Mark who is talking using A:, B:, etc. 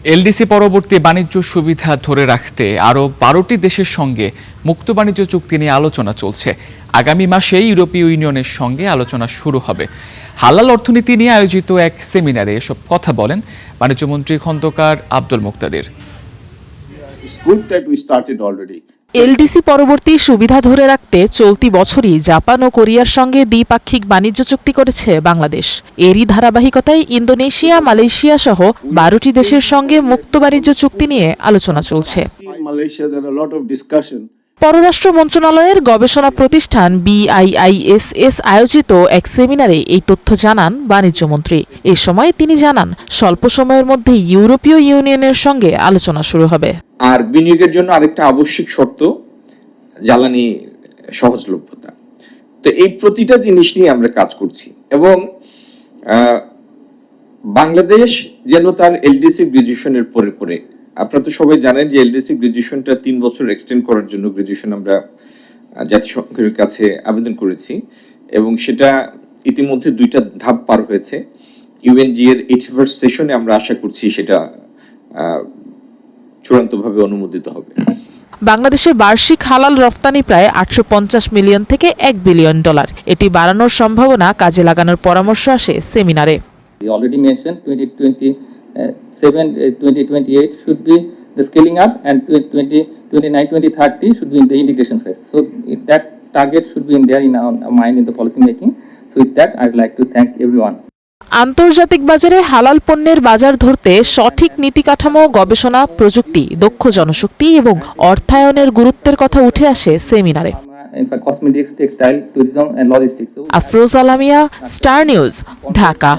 A: LDC পরবর্তী বাণিজ্য সুবিধা ধরে রাখতে আরও 12টি দেশের সঙ্গে মুক্ত বাণিজ্য চুক্তি নিয়ে আলোচনা চলছে। আগামী মাসে ইউরোপীয় ইউনিয়নের সঙ্গে আলোচনা শুরু হবে। হালাল অর্থনীতি নিয়ে আয়োজিত এক সেমিনারে এসব কথা বলেন বাণিজ্যমন্ত্রী খন্দকার আব্দুল মুক্তাদির।
B: এলডিসি পরবর্তী সুবিধা ধরে রাখতে চলতি বছরই জাপান ও কোরিয়ার সঙ্গে দ্বিপাক্ষিক বাণিজ্য চুক্তি করেছে বাংলাদেশ। এরই ধারাবাহিকতায় ইন্দোনেশিয়া, মালয়েশিয়া সহ 12টি দেশের সঙ্গে মুক্ত বাণিজ্য চুক্তি নিয়ে আলোচনা চলছে। পররাষ্ট্র মন্ত্রণালয়ের গবেষণা প্রতিষ্ঠান BIISS আয়োজিত এক সেমিনারে এই তথ্য জানান বাণিজ্যমন্ত্রী। এ সময় তিনি জানান, স্বল্প সময়ের মধ্যে ইউরোপীয় ইউনিয়নের সঙ্গে আলোচনা শুরু হবে।
C: আর বিনিয়োগের জন্য আরেকটা আবশ্যিক শর্ত জ্বালানি সহজলভ্যতা। তো এই প্রতিটা জিনিস নিয়ে আমরা কাজ করছি এবং বাংলাদেশ যেন তার এলডিসি গ্রাজুয়েশনের পরে আপনারা তো সবাই জানেন যে এলডিসি গ্রাজুয়েশনটা 3 বছর এক্সটেন্ড করার জন্য গ্রাজুয়েশন আমরা জাতিসংঘের কাছে আবেদন করেছি এবং সেটা ইতিমধ্যে 2টা ধাপ পার হয়েছে। ইউএনজি এর 81st সেশনে আমরা আশা করছি সেটা চূড়ান্তভাবে অনুমোদিত হবে।
B: বাংলাদেশে বার্ষিক হালাল রফতানি প্রায় 850 মিলিয়ন থেকে $1 বিলিয়ন। এটি বাড়ানোর সম্ভাবনা কাজে লাগানোর পরামর্শ আসে সেমিনারে।
D: Already mentioned 2028 should be the scaling up and 2029-2030 should be in the integration phase. So that target should be in there in our mind in the policy making. So with that I would like to thank everyone.
B: আন্তর্জাতিক বাজারে হালাল পণ্যের বাজার ধরতে সঠিক নীতি কাঠামো, গবেষণা, প্রযুক্তি, দক্ষ জনশক্তি এবং অর্থায়নের গুরুত্বের কথা উঠে আসে সেমিনারে।
D: Cosmetics, textile, tourism and logistics.
B: Afroz Alamia, star news, Dhaka.